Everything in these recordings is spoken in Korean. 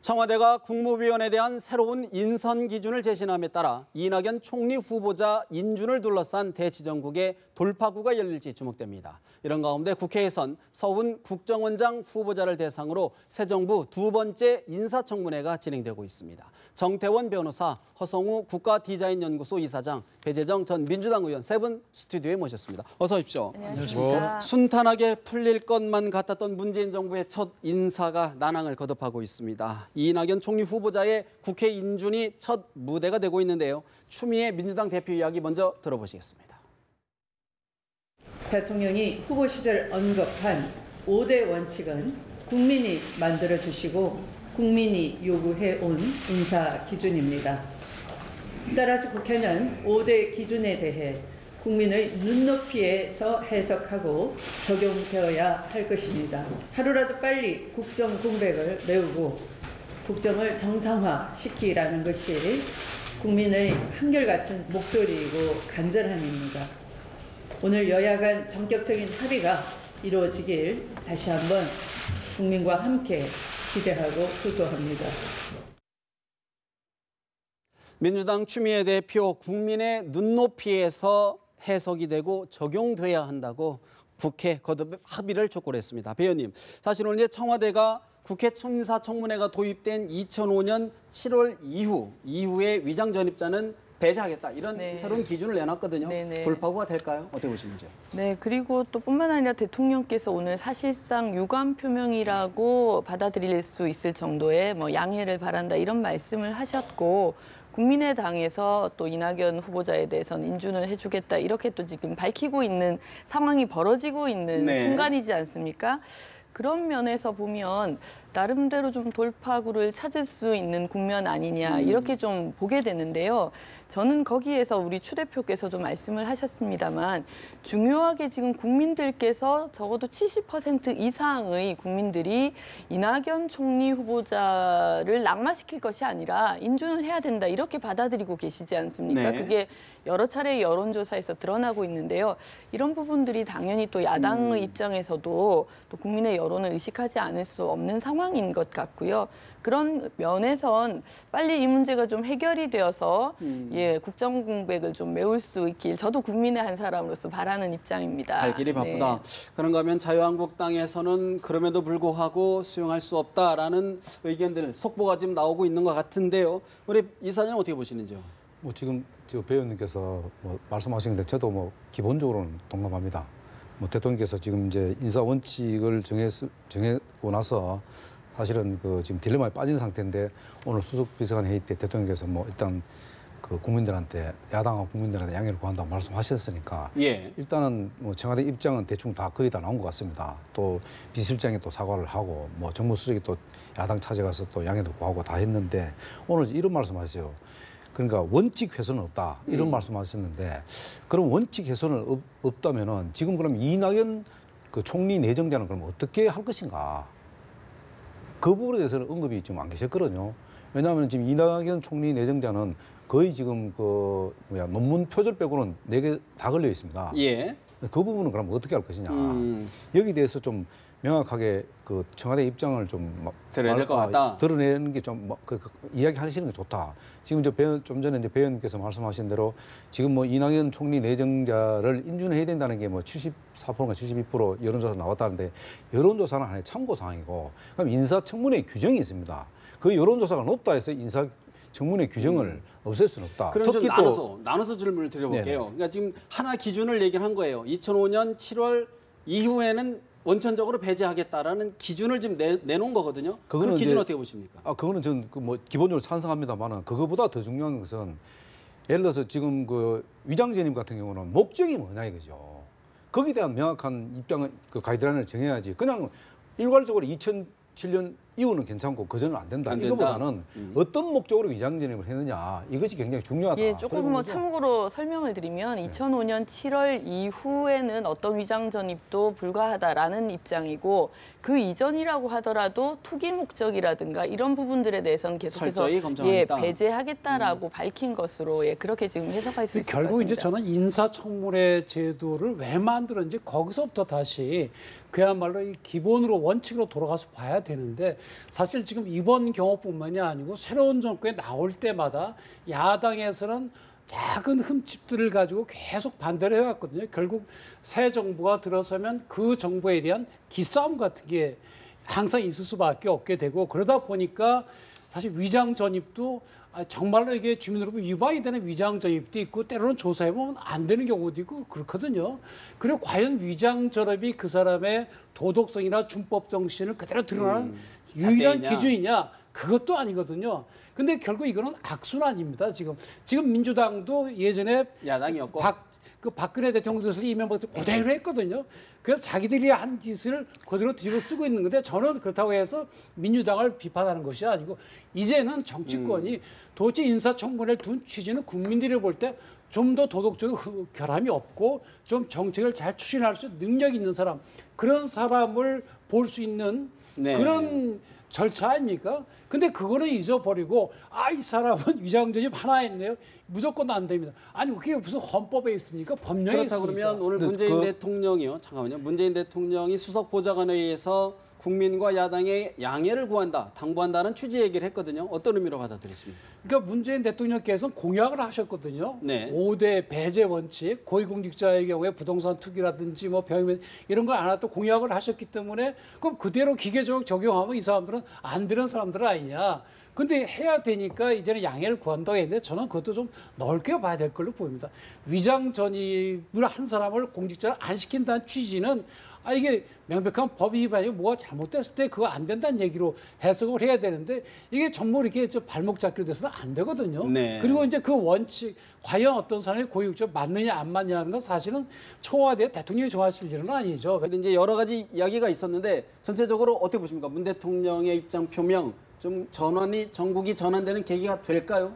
청와대가 국무위원에 대한 새로운 인선 기준을 제시함에 따라 이낙연 총리 후보자 인준을 둘러싼 대치정국의 돌파구가 열릴지 주목됩니다. 이런 가운데 국회에선 서훈 국정원장 후보자를 대상으로 새 정부 두 번째 인사청문회가 진행되고 있습니다. 정태원 변호사, 허성우 국가디자인연구소 이사장, 배재정 전 민주당 의원 세 분 스튜디오에 모셨습니다. 어서 오십시오. 안녕하십니까. 순탄하게 풀릴 것만 같았던 문재인 정부의 첫 인사가 난항을 거듭하고 있습니다. 이낙연 총리 후보자의 국회 인준이 첫 무대가 되고 있는데요. 추미애 민주당 대표 이야기 먼저 들어보시겠습니다. 대통령이 후보 시절 언급한 5대 원칙은 국민이 만들어주시고 국민이 요구해온 인사 기준입니다. 따라서 국회는 5대 기준에 대해 국민의 눈높이에서 해석하고 적용되어야 할 것입니다. 하루라도 빨리 국정 공백을 메우고 국정을 정상화시키라는 것이 국민의 한결같은 목소리이고 간절함입니다. 오늘 여야 간 전격적인 합의가 이루어지길 다시 한번 국민과 함께 기대하고 호소합니다. 민주당 추미애 대표, 국민의 눈높이에서 해석이 되고 적용돼야 한다고 국회 거듭 합의를 촉구했습니다. 배 의원님, 사실 오늘 청와대가 국회 인사청문회가 도입된 2005년 7월 이후에 위장 전입자는 배제하겠다 이런 새로운 기준을 내놨거든요. 돌파구가 될까요? 어떻게 보시는지요? 네, 그리고 또 뿐만 아니라 대통령께서 오늘 사실상 유감 표명이라고 받아들일 수 있을 정도의 양해를 바란다 이런 말씀을 하셨고, 국민의당에서 또 이낙연 후보자에 대해서는 인준을 해주겠다 이렇게 또 지금 밝히고 있는 상황이 벌어지고 있는 순간이지 않습니까? 그런 면에서 보면 나름대로 좀 돌파구를 찾을 수 있는 국면 아니냐 이렇게 좀 보게 되는데요. 저는 거기에서 우리 추 대표께서도 말씀을 하셨습니다만 중요하게 지금 국민들께서 적어도 70% 이상의 국민들이 이낙연 총리 후보자를 낙마시킬 것이 아니라 인준을 해야 된다 이렇게 받아들이고 계시지 않습니까? 그게 여러 차례 여론조사에서 드러나고 있는데요. 이런 부분들이 당연히 또 야당의 입장에서도 또 국민의 여론을 의식하지 않을 수 없는 상황인 것 같고요. 그런 면에선 빨리 이 문제가 좀 해결이 되어서 국정 공백을 좀 메울 수 있길 저도 국민의 한 사람으로서 바라는 입장입니다. 갈 길이 바쁘다. 그런가 하면 자유한국당에서는 그럼에도 불구하고 수용할 수 없다라는 의견들, 속보가 지금 나오고 있는 것 같은데요. 우리 이사장은 어떻게 보시는지요? 지금 배 의원님께서 말씀하신 건데 저도 기본적으로는 동감합니다. 대통령께서 지금 이제 인사 원칙을 정해고 나서 사실은 지금 딜레마에 빠진 상태인데 오늘 수석 비서관 회의 때 대통령께서 일단 국민들한테 야당하고 국민들한테 양해를 구한다고 말씀하셨으니까 일단은 청와대 입장은 대충 다 거의 다 나온 것 같습니다. 또 비서실장이 또 사과를 하고 정무수석이 또 야당 찾아가서 또 양해도 구하고 다 했는데 오늘 이런 말씀하세요. 그러니까 원칙 훼손은 없다 이런 말씀하셨는데 그럼 원칙 훼손은 없다면은 지금 그럼 이낙연 총리 내정자는 그럼 어떻게 할 것인가? 그 부분에 대해서는 언급이 지금 안 계셨거든요. 왜냐하면 지금 이낙연 총리 내정자는 거의 지금 논문 표절 빼고는 4개 다 걸려 있습니다. 그 부분은 그럼 어떻게 할 것이냐? 여기 대해서 좀 명확하게 청와대 입장을 좀 드러내야 될 것 같다. 드러내는 게 좀 이야기하시는 게 좋다. 지금 좀 전에 배 의원님께서 말씀하신 대로 지금 이낙연 총리 내정자를 인준해야 된다는 게 74%가 72% 여론조사 나왔다는데 여론조사는 하나의 참고 사항이고 그럼 인사청문회 규정이 있습니다. 그 여론조사가 높다 해서 인사청문회 규정을 없앨 수는 없다. 그럼 좀 나눠서 질문을 드려볼게요. 그러니까 지금 하나 기준을 얘기를 한 거예요. 2005년 7월 이후에는 원천적으로 배제하겠다라는 기준을 지금 내놓은 거거든요. 그 기준 어떻게 보십니까? 그거는 저는 기본적으로 찬성합니다만은 그거보다 더 중요한 것은 예를 들어서 지금 위장 전입 같은 경우는 목적이 뭐냐 이거죠. 거기에 대한 명확한 입장은 가이드라인을 정해야지. 그냥 일괄적으로 2007년 이후는 괜찮고 그전은 안 된다. 이거보다는 어떤 목적으로 위장 전입을 했느냐 이것이 굉장히 중요하다. 조금 참고로 설명을 드리면 2005년 7월 이후에는 어떤 위장 전입도 불가하다라는 입장이고 그 이전이라고 하더라도 투기 목적이라든가 이런 부분들에 대해서는 계속해서 배제하겠다라고 밝힌 것으로 그렇게 지금 해석할 수 있을 것 같습니다. 결국 이제 저는 인사청문회 제도를 왜 만들었는지 거기서부터 다시 그야말로 이 기본으로 원칙으로 돌아가서 봐야 되는데 사실 지금 이번 경우뿐만이 아니고 새로운 정권이 나올 때마다 야당에서는 작은 흠집들을 가지고 계속 반대를 해왔거든요. 결국 새 정부가 들어서면 그 정부에 대한 기싸움 같은 게 항상 있을 수밖에 없게 되고 그러다 보니까 사실 위장 전입도 정말로 이게 주민여러분 위반이 되는 위장 전입도 있고 때로는 조사해보면 안 되는 경우도 있고 그렇거든요. 그리고 과연 위장 전입이 그 사람의 도덕성이나 준법 정신을 그대로 드러나는 유일한 잣대이냐? 기준이냐? 그것도 아니거든요. 근데 결국 이거는 악순환입니다. 지금 민주당도 예전에 야당이었고 박근혜 대통령 들을 이명박 대통령 그대로 했거든요. 그래서 자기들이 한 짓을 그대로 뒤집어 쓰고 있는 건데 저는 그렇다고 해서 민주당을 비판하는 것이 아니고 이제는 정치권이 도대체 인사청문회를 둔 취지는 국민들이 볼 때 좀 더 도덕적으로 결함이 없고 좀 정책을 잘 추진할 수 있는 능력 있는 사람 그런 사람을 볼 수 있는 네. 그런 절차 아닙니까? 근데 그거는 잊어버리고 이 사람은 위장 전입 하나 했네요. 무조건 안 됩니다. 아니 그게 무슨 헌법에 있습니까? 법령에 그렇다 있습니까? 그러면 오늘 근데 문재인 대통령이요. 잠깐만요. 문재인 대통령이 수석 보좌관에 의해서 국민과 야당의 양해를 구한다, 당부한다는 취지 얘기를 했거든요. 어떤 의미로 받아들였습니까? 그러니까 문재인 대통령께서는 공약을 하셨거든요. 네. 5대 배제 원칙, 고위공직자의 경우에 부동산 투기라든지 뭐 병역 이런 거 안 하도 공약을 하셨기 때문에 그럼 그대로 기계적으로 적용하면 이 사람들은 안 되는 사람들 아니냐. 근데 해야 되니까 이제는 양해를 구한다고 했는데 저는 그것도 좀 넓게 봐야 될 걸로 보입니다. 위장 전입을 한 사람을 공직자를 안 시킨다는 취지는 이게 명백한 법 위반이고 뭐가 잘못됐을 때 그거 안 된다는 얘기로 해석을 해야 되는데 이게 전부 이렇게 발목 잡기로 돼서는 안 되거든요. 네. 그리고 이제 그 원칙 과연 어떤 사람이 고위공직자 맞느냐 안 맞느냐는 건 사실은 청와대 대통령이 정하실 일은 아니죠. 근데 이제 여러 가지 이야기가 있었는데 전체적으로 어떻게 보십니까? 문 대통령의 입장 표명 좀 전국이 전환되는 계기가 될까요?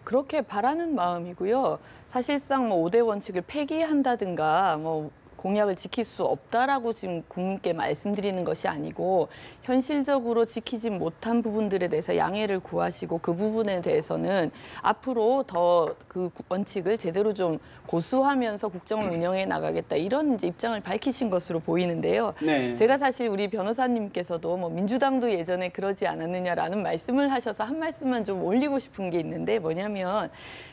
그렇게 바라는 마음이고요. 사실상 뭐 5대 원칙을 폐기한다든가 뭐 공약을 지킬 수 없다라고 지금 국민께 말씀드리는 것이 아니고 현실적으로 지키지 못한 부분들에 대해서 양해를 구하시고 그 부분에 대해서는 앞으로 더 그 원칙을 제대로 좀 고수하면서 국정을 운영해 나가겠다 이런 이제 입장을 밝히신 것으로 보이는데요. 네. 제가 사실 우리 변호사님께서도 뭐 민주당도 예전에 그러지 않았느냐라는 말씀을 하셔서 한 말씀만 좀 올리고 싶은 게 있는데 뭐냐면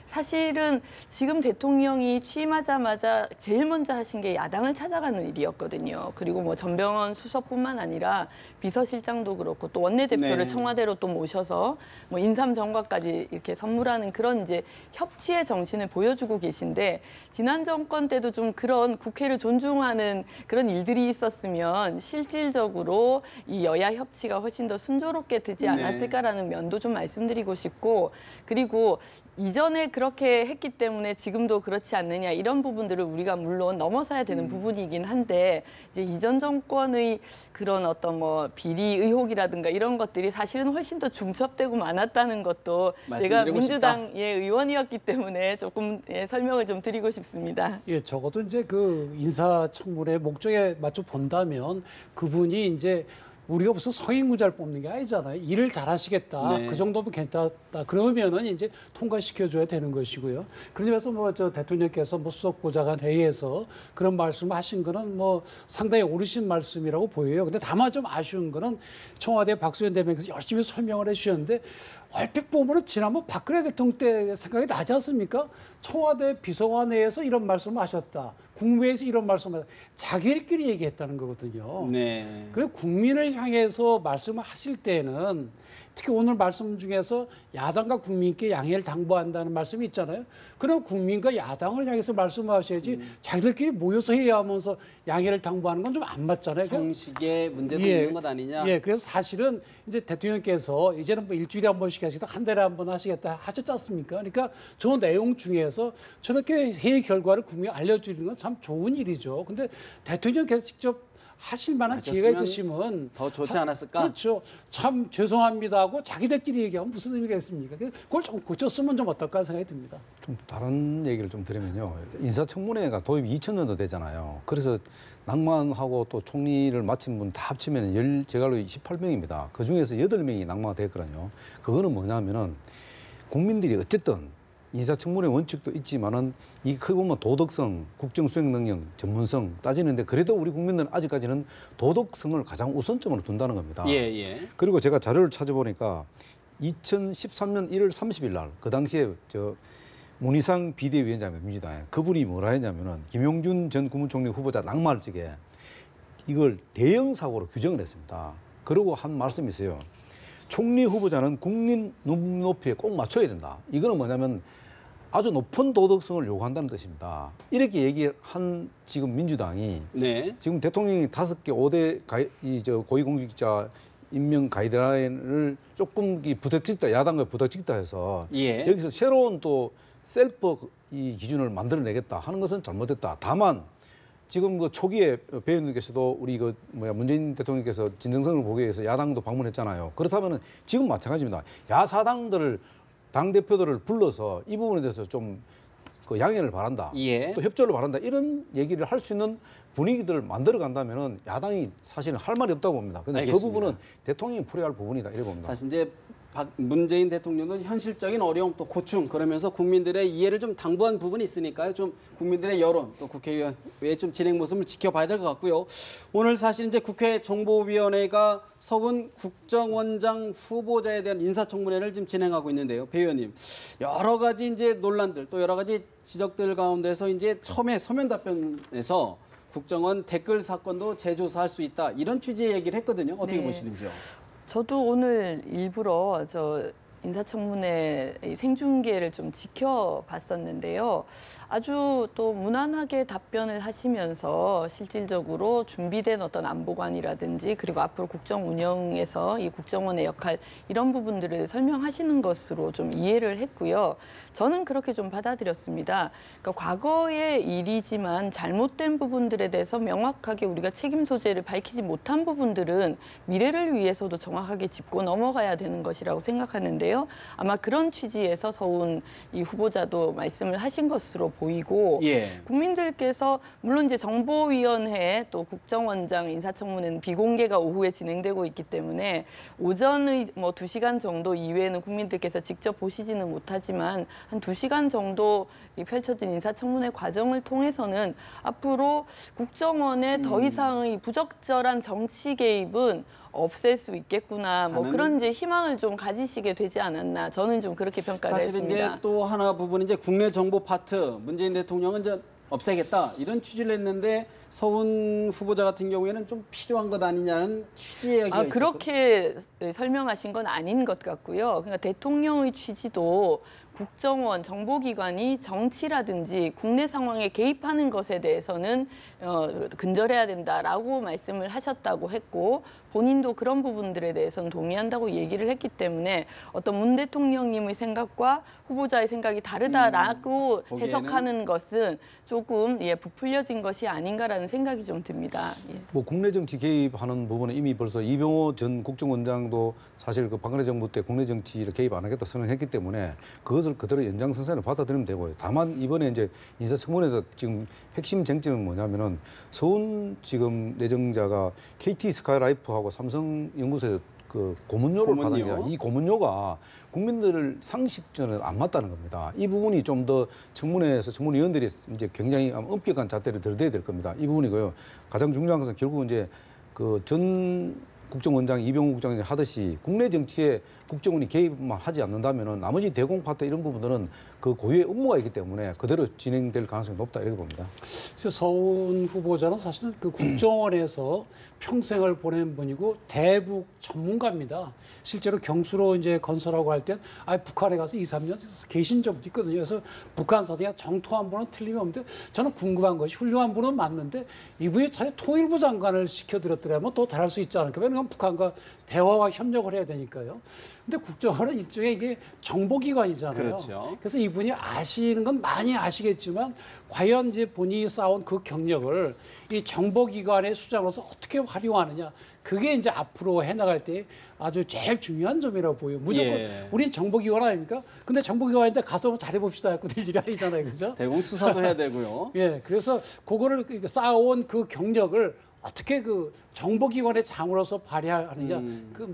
사실은 지금 대통령이 취임하자마자 제일 먼저 하신 게 야당을 찾아가는 일이었거든요. 그리고 뭐 전병헌 수석뿐만 아니라 비서실장도 그렇고 또 원내대표를 네. 청와대로 또 모셔서 뭐 인삼 정과까지 이렇게 선물하는 그런 이제 협치의 정신을 보여주고 계신데 지난 정권 때도 좀 그런 국회를 존중하는 그런 일들이 있었으면 실질적으로 이 여야 협치가 훨씬 더 순조롭게 되지 않았을까라는 면도 좀 말씀드리고 싶고 그리고 이전에 그렇게 했기 때문에 지금도 그렇지 않느냐 이런 부분들을 우리가 물론 넘어서야 되는 부분이긴 한데 이제 이전 정권의 그런 어떤 뭐 비리 의혹이라든가 이런 것들이 사실은 훨씬 더 중첩되고 많았다는 것도 제가 말씀드리고 민주당의 의원이었기 때문에 조금 설명을 좀 드리고 싶습니다. 예, 적어도 이제 그 인사청문회 목적에 맞춰 본다면 그분이 이제 우리가 무슨 성인군자를 뽑는 게 아니잖아요. 일을 잘하시겠다. 네. 그 정도면 괜찮다. 그러면은 이제 통과시켜줘야 되는 것이고요. 그러면서 뭐 저 대통령께서 뭐 수석보좌관 회의에서 그런 말씀을 하신 거는 뭐 상당히 옳으신 말씀이라고 보여요. 근데 다만 좀 아쉬운 거는 청와대 박수현 대변인께서 열심히 설명을 해주셨는데 얼핏 보면은 지난번 박근혜 대통령 때 생각이 나지 않습니까? 청와대 비서관회에서 이런 말씀을 하셨다. 국무회에서 이런 말씀을 하셨다. 자기들끼리 얘기했다는 거거든요. 네. 그리고 국민을 향해서 말씀을 하실 때는 특히 오늘 말씀 중에서 야당과 국민께 양해를 당부한다는 말씀이 있잖아요. 그럼 국민과 야당을 향해서 말씀하셔야지 자기들끼리 모여서 해야 하면서 양해를 당부하는 건 좀 안 맞잖아요. 형식의 문제도 예. 있는 것 아니냐? 예, 그래서 사실은 이제 대통령께서 이제는 뭐 일주일에 한 번씩 하시겠다, 한 달에 한 번 하시겠다 하셨지 않습니까? 그러니까 저 내용 중에서 저렇게 회의 결과를 국민에 알려주는 건 참 좋은 일이죠. 근데 대통령께서 직접 하실 만한 기회가 하셨으면 있으시면 더 좋지 않았을까? 그렇죠. 참 죄송합니다 하고 자기들끼리 얘기하면 무슨 의미가 있습니까? 그걸 좀 고쳤으면 좀 어떨까 생각이 듭니다. 좀 다른 얘기를 좀 드리면요. 인사청문회가 도입이 2000년도 되잖아요. 그래서 낭만하고 또 총리를 마친 분 다 합치면 제가 알기로 28명입니다. 그중에서 8명이 낭만가 됐거든요. 그거는 뭐냐면은 국민들이 어쨌든 인사청문회 원칙도 있지만은 이 크게 보면 도덕성, 국정 수행 능력, 전문성 따지는데 그래도 우리 국민들은 아직까지는 도덕성을 가장 우선점으로 둔다는 겁니다. 예, 예. 그리고 제가 자료를 찾아보니까 2013년 1월 30일 날 그 당시에 문희상 비대위원장이 민주당에 그분이 뭐라 했냐면은 김용준 전 국무총리 후보자 낙마할적에 이걸 대형 사고로 규정을 했습니다. 그러고 한 말씀이 있어요. 총리 후보자는 국민 눈높이에 꼭 맞춰야 된다. 이거는 뭐냐면 아주 높은 도덕성을 요구한다는 뜻입니다. 이렇게 얘기한 지금 민주당이 네. 지금 대통령이 5개 5대 고위공직자 임명 가이드라인을 조금 부닥쳤다, 야당과 부닥쳤다 해서 예. 여기서 새로운 또 셀프 이 기준을 만들어내겠다 하는 것은 잘못됐다. 다만 지금 그 초기에 배 의원님께서도 우리 문재인 대통령께서 진정성을 보기 위해서 야당도 방문했잖아요. 그렇다면은 지금 마찬가지입니다. 야사당들을 당 대표들을 불러서 이 부분에 대해서 좀 그 양해를 바란다. 예. 또 협조를 바란다. 이런 얘기를 할 수 있는 분위기들을 만들어 간다면은 야당이 사실은 할 말이 없다고 봅니다. 근데 그 알겠습니다. 부분은 대통령이 풀어야 할 부분이다. 이래 봅니다. 사실 이제 문재인 대통령은 현실적인 어려움 또 고충 그러면서 국민들의 이해를 좀 당부한 부분이 있으니까요. 좀 국민들의 여론 또 국회의원의 좀 진행 모습을 지켜봐야 될 것 같고요. 오늘 사실 이제 국회 정보위원회가 서훈 국정원장 후보자에 대한 인사청문회를 지금 진행하고 있는데요. 배 의원님, 여러 가지 이제 논란들 또 여러 가지 지적들 가운데서 이제 처음에 서면 답변에서 국정원 댓글 사건도 재조사할 수 있다 이런 취지의 얘기를 했거든요. 어떻게 네. 보시는지요? 저도 오늘 일부러 인사청문회 생중계를 좀 지켜봤었는데요. 아주 또 무난하게 답변을 하시면서 실질적으로 준비된 어떤 안보관이라든지 그리고 앞으로 국정 운영에서 이 국정원의 역할 이런 부분들을 설명하시는 것으로 좀 이해를 했고요. 저는 그렇게 좀 받아들였습니다. 그러니까 과거의 일이지만 잘못된 부분들에 대해서 명확하게 우리가 책임 소재를 밝히지 못한 부분들은 미래를 위해서도 정확하게 짚고 넘어가야 되는 것이라고 생각하는데요. 아마 그런 취지에서 서훈 이 후보자도 말씀을 하신 것으로 보이고 예. 국민들께서 물론 이제 정보위원회 또 국정원장 인사청문회는 비공개가 오후에 진행되고 있기 때문에 오전의 2시간 정도 이외에는 국민들께서 직접 보시지는 못하지만 한 2시간 정도 펼쳐진 인사청문회 과정을 통해서는 앞으로 국정원에 더 이상의 부적절한 정치 개입은 없앨 수 있겠구나. 그런 이제 희망을 좀 가지시게 되지 않았나. 저는 좀 그렇게 평가를 사실은 했습니다. 이제 또 하나 부분 이제 국내 정보 파트 문재인 대통령은 이제 없애겠다 이런 취지를 했는데 서훈 후보자 같은 경우에는 좀 필요한 것 아니냐는 취지의 이야기가 있었거든요. 그렇게 설명하신 건 아닌 것 같고요. 그러니까 대통령의 취지도 국정원, 정보기관이 정치라든지 국내 상황에 개입하는 것에 대해서는 근절해야 된다라고 말씀을 하셨다고 했고 본인도 그런 부분들에 대해서는 동의한다고 얘기를 했기 때문에 어떤 문 대통령님의 생각과 후보자의 생각이 다르다라고 해석하는 것은 조금 부풀려진 것이 아닌가라는 생각이 좀 듭니다. 예. 국내 정치 개입하는 부분은 이미 벌써 이병호 전 국정원장도 사실 그 박근혜 정부 때 국내 정치를 개입 안 하겠다 선언했기 때문에 그것을 그대로 연장선상에 받아들이면 되고요. 다만 이번에 이제 인사청문회에서 지금 핵심 쟁점은 뭐냐면은 서훈 지금 내정자가 KT 스카이라이프하고 삼성 연구소에 그 고문료를 받았냐. 이 고문료가 국민들 상식전에 안 맞다는 겁니다. 이 부분이 좀 더 청문회에서 청문위원들이 이제 굉장히 엄격한 잣대를 들어야 될 겁니다. 이 부분이고요. 가장 중요한 것은 결국 이제 그 전 국정원장 이병호 국장이 하듯이 국내 정치에 국정원이 개입만 하지 않는다면은 나머지 대공 파트 이런 부분들은 그 고유의 업무가 있기 때문에 그대로 진행될 가능성이 높다 이렇게 봅니다. 그래서 서훈 후보자는 사실은 그 국정원에서 평생을 보낸 분이고 대북 전문가입니다. 실제로 경수로 이제 건설하고 할 땐 북한에 가서 2, 3년 계신 적도 있거든요. 그래서 북한 사정이 정통한 분은 틀림이 없는데 저는 궁금한 것이 훌륭한 분은 맞는데 이분이 차라리 통일부 장관을 시켜드렸더라면 더 잘할 수 있지 않을까. 왜냐하면 북한과 대화와 협력을 해야 되니까요. 근데 국정원은 일종의 이게 정보기관이잖아요. 그렇죠. 그래서 이분이 아시는 건 많이 아시겠지만 과연 이제 본인이 쌓은 그 경력을 이 정보기관의 수장으로서 어떻게 활용하느냐. 그게 이제 앞으로 해나갈 때 아주 제일 중요한 점이라고 보여요. 무조건 우린 정보기관 아닙니까? 근데 정보기관인데 가서 잘해봅시다 해서 될 일이 아니잖아요. 그죠? 대공 수사도 해야 되고요. 예, 그래서 그거를 쌓아온 그 경력을 어떻게 그 정보기관의 장으로서 발휘하느냐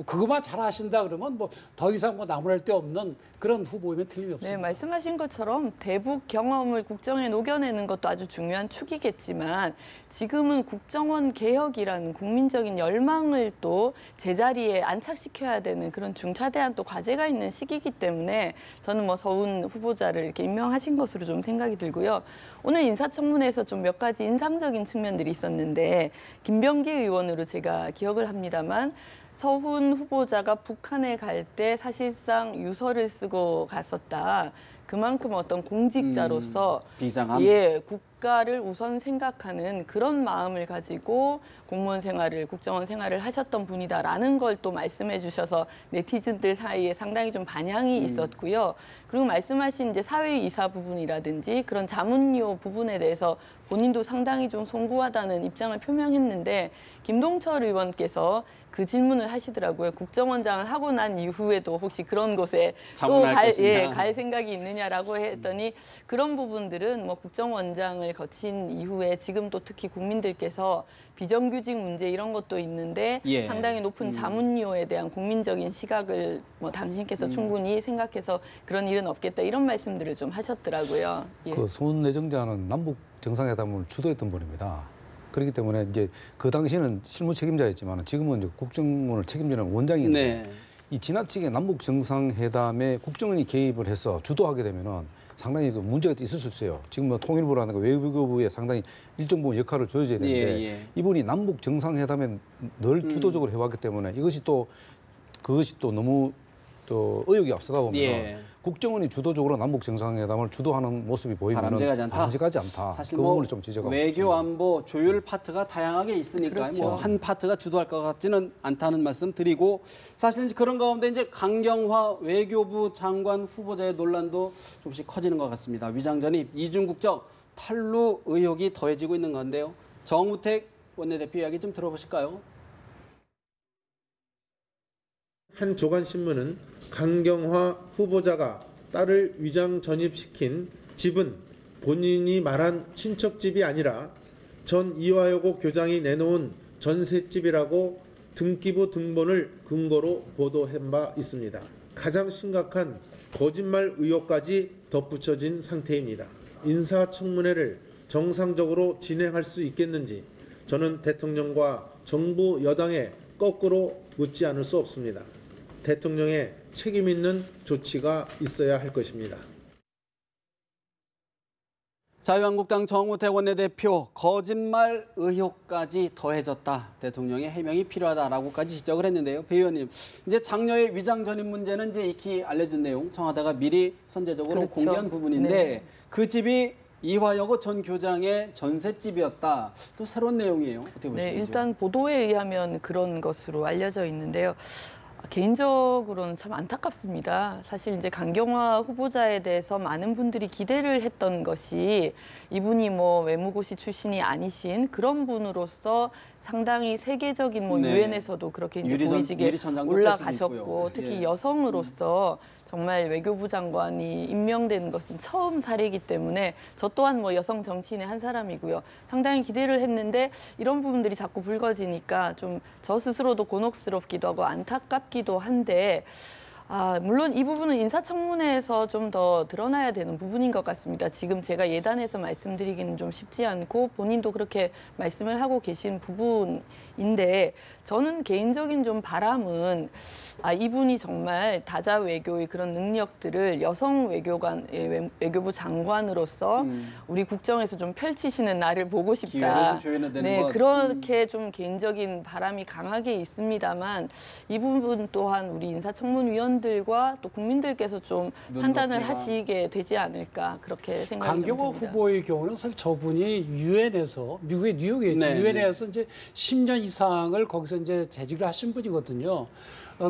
그것만 잘 하신다 그러면 뭐 더 이상 뭐 나무랄 데 없는 그런 후보이면 틀림이 없습니다. 네, 말씀하신 것처럼 대북 경험을 국정에 녹여내는 것도 아주 중요한 축이겠지만 지금은 국정원 개혁이라는 국민적인 열망을 또 제자리에 안착시켜야 되는 그런 중차대한 또 과제가 있는 시기이기 때문에 저는 뭐 서훈 후보자를 이렇게 임명하신 것으로 좀 생각이 들고요. 오늘 인사청문회에서 좀 몇 가지 인상적인 측면들이 있었는데 김병기 의원으로 제가 기억을 합니다만 서훈 후보자가 북한에 갈 때 사실상 유서를 쓰고 갔었다. 그만큼 어떤 공직자로서 비장함. 예, 국가를 우선 생각하는 그런 마음을 가지고 공무원 생활을, 국정원 생활을 하셨던 분이다라는 걸 또 말씀해 주셔서 네티즌들 사이에 상당히 좀 반향이 있었고요. 그리고 말씀하신 이제 사회 이사 부분이라든지 그런 자문료 부분에 대해서 본인도 상당히 좀 송구하다는 입장을 표명했는데 김동철 의원께서 그 질문을 하시더라고요. 국정원장을 하고 난 이후에도 혹시 그런 곳에 또 갈 생각이 있느냐라고 했더니 그런 부분들은 뭐 국정원장을 거친 이후에 지금 또 특히 국민들께서 비정규직 문제 이런 것도 있는데 예. 상당히 높은 자문료에 대한 국민적인 시각을 뭐 당신께서 충분히 생각해서 그런 일은 없겠다 이런 말씀들을 좀 하셨더라고요. 예. 그 손 내정자는 남북 정상회담을 주도했던 분입니다. 그렇기 때문에 이제 그 당시에는 실무 책임자였지만 지금은 이제 국정원을 책임지는 원장인데 네. 이 지나치게 남북 정상회담에 국정원이 개입을 해서 주도하게 되면은 상당히 그 문제가 있을 수 있어요. 지금 뭐 통일부라는 거 외교부에 상당히 일정 부분 역할을 줘줘야 되는데 예. 이분이 남북 정상회담에 늘 주도적으로 해왔기 때문에 그것이 또 너무 또 의욕이 앞서다 보면 예. 국정원이 주도적으로 남북 정상회담을 주도하는 모습이 보이면 바람직하지 않다. 바람직하지 않다. 사실 그 뭐 부분을 좀 지적하고 외교 싶습니다. 안보 조율 파트가 다양하게 있으니까 그렇죠. 뭐 한 파트가 주도할 것 같지는 않다는 말씀 드리고 사실 이제 그런 가운데 이제 강경화 외교부 장관 후보자의 논란도 조금씩 커지는 것 같습니다. 위장 전입, 이중 국적, 탈루 의혹이 더해지고 있는 건데요. 정우택 원내대표 이야기 좀 들어보실까요? 한 조간신문은 강경화 후보자가 딸을 위장 전입시킨 집은 본인이 말한 친척집이 아니라 전 이화여고 교장이 내놓은 전셋집이라고 등기부 등본을 근거로 보도한 바 있습니다. 가장 심각한 거짓말 의혹까지 덧붙여진 상태입니다. 인사청문회를 정상적으로 진행할 수 있겠는지 저는 대통령과 정부 여당에 거꾸로 묻지 않을 수 없습니다. 대통령의 책임 있는 조치가 있어야 할 것입니다. 자유한국당 정우택 원내대표 거짓말 의혹까지 더해졌다. 대통령의 해명이 필요하다라고까지 지적을 했는데요. 배 의원님, 이제 장녀의 위장 전입 문제는 이제 익히 알려진 내용, 청와대가 미리 선제적으로 그렇죠. 공개한 부분인데 네. 그 집이 이화여고 전 교장의 전셋집이었다. 또 새로운 내용이에요. 어떻게 보시는지요? 네, 일단 보도에 의하면 그런 것으로 알려져 있는데요. 개인적으로는 참 안타깝습니다. 사실 이제 강경화 후보자에 대해서 많은 분들이 기대를 했던 것이 이분이 뭐 외무고시 출신이 아니신 그런 분으로서 상당히 세계적인 뭐 네. 유엔에서도 그렇게 이제 고위직에 유리천장도 뗄 올라가셨고 수도 있고요. 특히 예. 여성으로서 정말 외교부 장관이 임명되는 것은 처음 사례이기 때문에 저 또한 뭐 여성 정치인의 한 사람이고요. 상당히 기대를 했는데 이런 부분들이 자꾸 불거지니까 좀 저 스스로도 곤혹스럽기도 하고 안타깝기도 한데 물론 이 부분은 인사청문회에서 좀 더 드러나야 되는 부분인 것 같습니다. 지금 제가 예단해서 말씀드리기는 좀 쉽지 않고 본인도 그렇게 말씀을 하고 계신 부분인데 저는 개인적인 좀 바람은 이분이 정말 다자 외교의 그런 능력들을 여성 외교부 장관으로서 우리 국정에서 좀 펼치시는 날을 보고 기회를 싶다. 좀 조여내야 되는 네, 것. 그렇게 좀 개인적인 바람이 강하게 있습니다만 이 부분 또한 우리 인사청문위원들과 또 국민들께서 좀 판단을 눈높이가. 하시게 되지 않을까 그렇게 생각이 강경화 듭니다. 후보의 경우는 사실 저분이 유엔에서 미국의 뉴욕에 네, 유엔에서 이제 10년 이상을 거기서 이제 재직을 하신 분이거든요.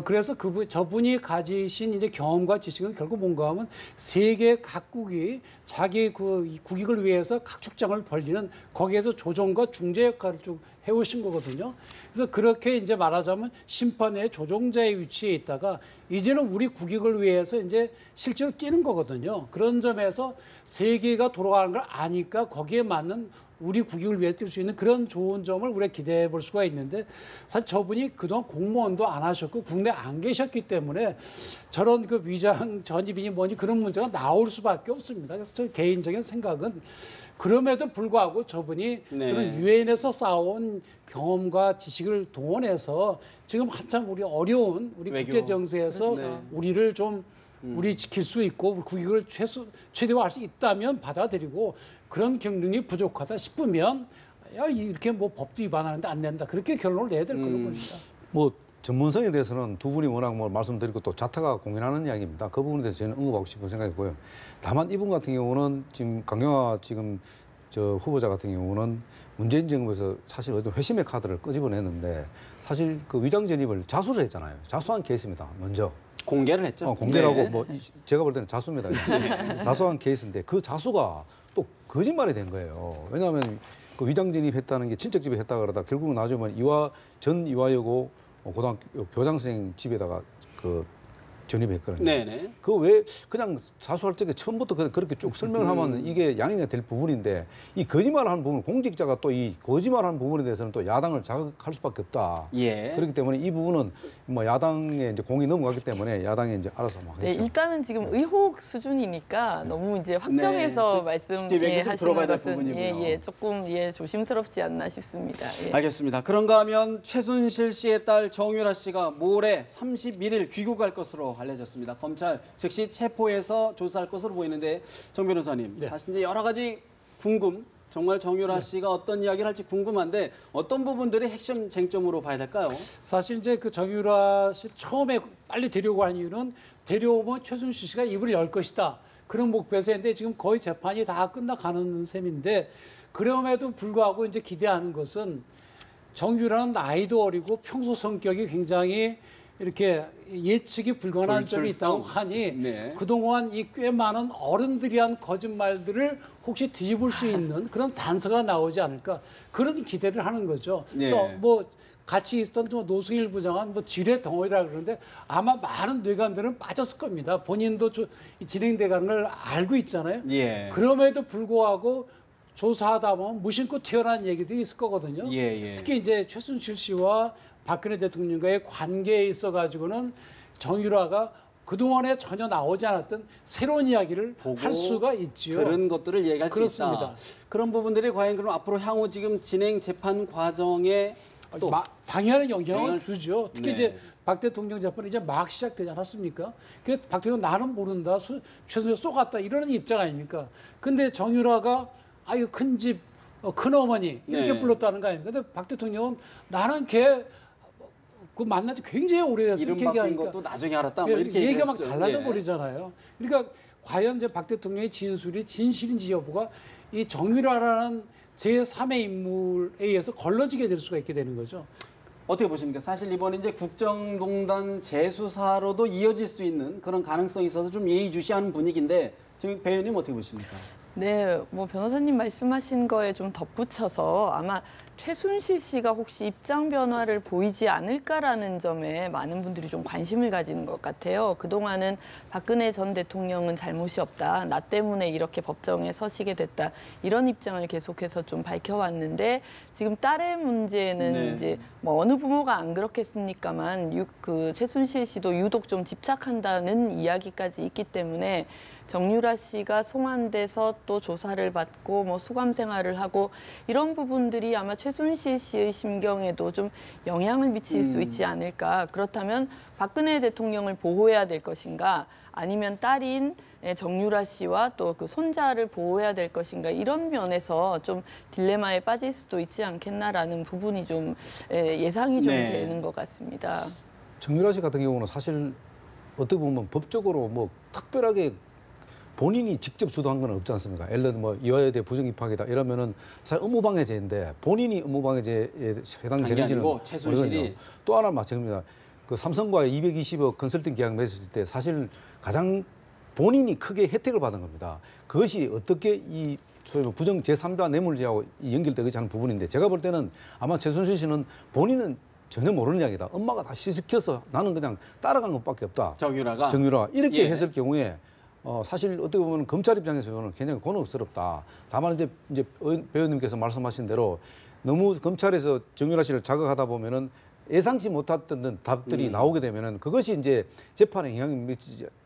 그래서 저분이 가지신 이제 경험과 지식은 결국 뭔가 하면 세계 각국이 자기 그 국익을 위해서 각 축장을 벌리는 거기에서 조정과 중재 역할을 쭉 해오신 거거든요. 그래서 그렇게 이제 말하자면 심판의 조종자의 위치에 있다가 이제는 우리 국익을 위해서 이제 실제로 뛰는 거거든요. 그런 점에서 세계가 돌아가는 걸 아니까 거기에 맞는 우리 국익을 위해 뛸 수 있는 그런 좋은 점을 우리가 기대해 볼 수가 있는데 사실 저분이 그동안 공무원도 안 하셨고 국내 안 계셨기 때문에 저런 그 위장 전입이니 뭐니 그런 문제가 나올 수밖에 없습니다. 그래서 저 개인적인 생각은 그럼에도 불구하고 저분이 그런 유엔에서 쌓아온 경험과 지식을 동원해서 지금 한참 우리 어려운 우리 국제 정세에서 우리를 좀 우리 지킬 수 있고 국익을 최대화할 수 있다면 받아들이고 그런 경륜이 부족하다 싶으면 야 이렇게 뭐 법도 위반하는데 안 된다 그렇게 결론을 내야 될 그런 겁니다. 뭐 전문성에 대해서는 두 분이 워낙 뭐 말씀드리고 또 자타가 공연하는 이야기입니다. 그 부분에 대해서 저는 언급하고 싶은 생각이고요. 다만 이분 같은 경우는 지금 강경화 지금 저 후보자 같은 경우는 문재인 정부에서 사실 어떤 회심의 카드를 끄집어냈는데 사실 그 위장 전입을 자수를 했잖아요. 자수한 케이스입니다. 먼저. 공개를 했죠. 공개라고 네. 뭐 제가 볼 때는 자수입니다. 자수한 케이스인데 그 자수가 또 거짓말이 된 거예요. 왜냐하면 그 위장 전입했다는 게 친척 집에 했다 그러다 결국은 나중에 전 이화여고 고등학교 교장 선생 집에다가 그 전입했거든요. 네네. 그 왜 그냥 자수할 적에 처음부터 그렇게 쭉 설명을 하면 이게 양해가 될 부분인데 이 거짓말하는 부분 공직자가 또 이 거짓말하는 부분에 대해서는 또 야당을 자극할 수밖에 없다. 예. 그렇기 때문에 이 부분은 뭐 야당에 이제 공이 넘어가기 때문에 야당이 이제 알아서 막 네, 했죠. 일단은 지금 의혹 수준이니까 너무 이제 확정해서 직접 얘기 좀 들어봐야 말씀하시는 될 것은 부분이고요. 조금 조심스럽지 않나 싶습니다. 예. 알겠습니다. 그런가 하면 최순실 씨의 딸 정유라 씨가 모레 31일 귀국할 것으로 알려졌습니다. 검찰 즉시 체포해서 조사할 것으로 보이는데 정 변호사님, 사실 이제 여러 가지 정말 정유라 씨가 어떤 이야기를 할지 궁금한데 어떤 부분들이 핵심 쟁점으로 봐야 될까요? 사실 이제 그 정유라 씨 처음에 빨리 데려오고 한 이유는 데려오면 최순실 씨가 입을 열 것이다. 그런 목표에서 했는데 지금 거의 재판이 다 끝나가는 셈인데 그럼에도 불구하고 이제 기대하는 것은 정유라는 나이도 어리고 평소 성격이 굉장히 이렇게 예측이 불가능한 점이 있다고 하니 그동안 이 꽤 많은 어른들이 한 거짓말들을 혹시 뒤집을 수 있는 그런 단서가 나오지 않을까 그런 기대를 하는 거죠. 그래서 뭐 같이 있었던 노승일 부장은 뭐 지뢰 덩어리라 그러는데 아마 많은 뇌관들은 빠졌을 겁니다. 본인도 이 진행돼가는 걸 알고 있잖아요. 그럼에도 불구하고 조사하다 보면 무심코 튀어나온 얘기들이 있을 거거든요. 특히 이제 최순실 씨와 박근혜 대통령과의 관계에 있어 가지고는 정유라가 그동안에 전혀 나오지 않았던 새로운 이야기를 할 수가 있지요. 그런 것들을 얘기할 그렇습니다. 수 있다. 그런 부분들이 과연 그럼 앞으로 향후 지금 진행 재판 과정에 또 방해하는 영향을 주죠. 특히 네. 이제 박 대통령 재판이 이제 막 시작되지 않았습니까? 그래서 박 대통령 나는 모른다, 최순실 쏘갔다 이러는 입장 아닙니까? 근데 정유라가 아유 큰 집, 큰 어머니 이렇게 불렀다는 거 아닙니까? 근데 박 대통령은 나는 걔 그 만난 지 굉장히 오래돼서 이름 이렇게 바뀐 얘기하니까 것도 나중에 알았다. 뭐 이렇게 얘기가 막 얘기했었죠. 달라져 버리잖아요. 그러니까 과연 이제 박 대통령의 진술이 진실인지 여부가 이 정유라라는 제3의 인물에 의해서 걸러지게 될 수가 있게 되는 거죠. 어떻게 보십니까? 사실 이번에 이제 국정농단 재수사로도 이어질 수 있는 그런 가능성이 있어서 좀 예의주시하는 분위기인데 지금 배 의원님 어떻게 보십니까? 네, 뭐 변호사님 말씀하신 거에 좀 덧붙여서 아마 최순실 씨가 혹시 입장 변화를 보이지 않을까라는 점에 많은 분들이 좀 관심을 가지는 것 같아요. 그동안은 박근혜 전 대통령은 잘못이 없다. 나 때문에 이렇게 법정에 서시게 됐다. 이런 입장을 계속해서 좀 밝혀왔는데 지금 딸의 문제는 이제 뭐 어느 부모가 안 그렇겠습니까만 그 최순실 씨도 유독 좀 집착한다는 이야기까지 있기 때문에 정유라 씨가 송환돼서 또 조사를 받고 뭐 수감 생활을 하고 이런 부분들이 아마 최순실 씨의 심경에도 좀 영향을 미칠 수 있지 않을까. 그렇다면 박근혜 대통령을 보호해야 될 것인가 아니면 딸인 정유라 씨와 또 그 손자를 보호해야 될 것인가 이런 면에서 좀 딜레마에 빠질 수도 있지 않겠나라는 부분이 좀 예상이 좀 되는 것 같습니다. 정유라 씨 같은 경우는 사실 어떻게 보면 법적으로 뭐 특별하게 본인이 직접 주도한 건 없지 않습니까? 예를 들어 뭐 이화여대 부정 입학이다 이러면은 사실 업무방해죄인데 본인이 업무방해죄에 해당되는지는 최순실이 또 하나 마찬가지입니다. 그 삼성과의 220억 컨설팅 계약 맺었을 때 사실 가장 본인이 크게 혜택을 받은 겁니다. 그것이 어떻게 이 소위 부정 제3자 뇌물죄하고 연결되지 않은 부분인데 제가 볼 때는 아마 최순실 씨는 본인은 전혀 모르는 이야기다. 엄마가 다 시켜서 나는 그냥 따라간 것밖에 없다. 정유라가 이렇게 예. 했을 경우에 사실 어떻게 보면 검찰 입장에서는 굉장히 곤혹스럽다. 다만 이제 배우님께서 말씀하신 대로 너무 검찰에서 정유라 씨를 자극하다 보면은 예상치 못했던 답들이 나오게 되면은 그것이 이제 재판에 영향을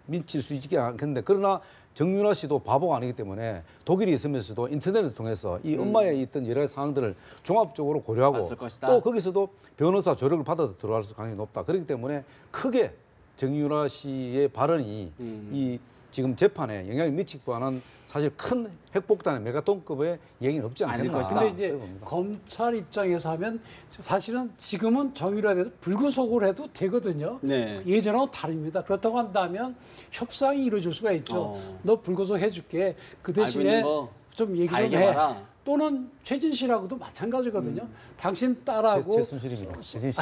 미칠 수 있지 않겠는데 그러나 정유라 씨도 바보가 아니기 때문에 독일에 있으면서도 인터넷을 통해서 이 엄마의 있던 여러 가지 상황들을 종합적으로 고려하고 봤을 것이다. 또 거기서도 변호사 조력을 받아 들어갈 가능성이 높다. 그렇기 때문에 크게 정유라 씨의 발언이 이 지금 재판에 영향을 미칠 거는 사실 큰 핵폭탄의 메가톤급의 얘기는 없지 아닐 않겠나. 것이다. 근데 이제 그런 겁니다. 검찰 입장에서 하면 사실은 지금은 정유라에 대해서 불구속을 해도 되거든요. 네. 예전하고 다릅니다. 그렇다고 한다면 협상이 이루어질 수가 있죠. 너 불구속 해줄게. 그 알고 대신에 있는 거 좀 얘기 다 좀 해. 얘기해봐라. 또는 최진 씨라고도 마찬가지거든요. 당신 딸하고 최순실입니다. 최진 씨.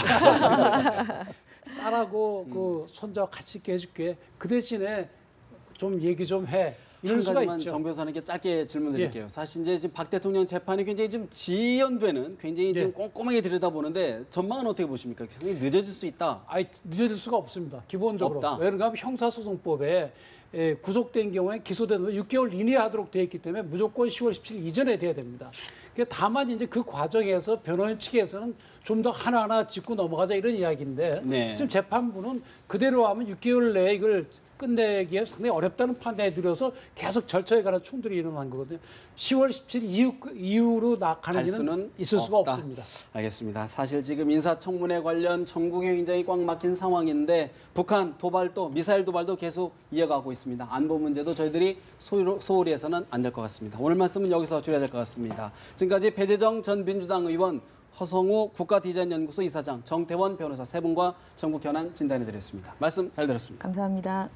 딸하고 그 손자와 같이 있게 해줄게. 그 대신에 좀 얘기 좀 해. 이럴 한 수가 가지만 있죠. 정 변호사님께 짧게 질문드릴게요. 사실 이제 지금 박 대통령 재판이 굉장히 좀 지연되는, 굉장히 예. 좀 꼼꼼하게 들여다보는데 전망은 어떻게 보십니까? 굉장히 늦어질 수 있다. 아니 늦어질 수가 없습니다. 기본적으로. 없다. 왜 그런가 하면 형사소송법에 구속된 경우에 기소되는 6개월 이내에 하도록 되어 있기 때문에 무조건 10월 17일 이전에 돼야 됩니다. 다만 이제 그 과정에서 변호인 측에서는 좀 더 하나하나 짚고 넘어가자 이런 이야기인데 네. 지금 재판부는 그대로 하면 6개월 내에 이걸 끝내기에 상당히 어렵다는 판단에 들여서 계속 절차에 관한 충돌이 일어난 거거든요. 10월 17일 이후로 갈 가는 수는 일은 있을 수가 없다. 없습니다. 알겠습니다. 사실 지금 인사청문회 관련 전국에 굉장히 꽉 막힌 상황인데 북한 도발도 미사일 도발도 계속 이어가고 있습니다. 안보 문제도 저희들이 소홀히 해서는 안 될 것 같습니다. 오늘 말씀은 여기서 줄여야 될 것 같습니다. 지금까지 배재정 전 민주당 의원, 허성우 국가디자인연구소 이사장, 정태원 변호사 세 분과 전국 현안 진단해드렸습니다. 말씀 잘 들었습니다. 감사합니다.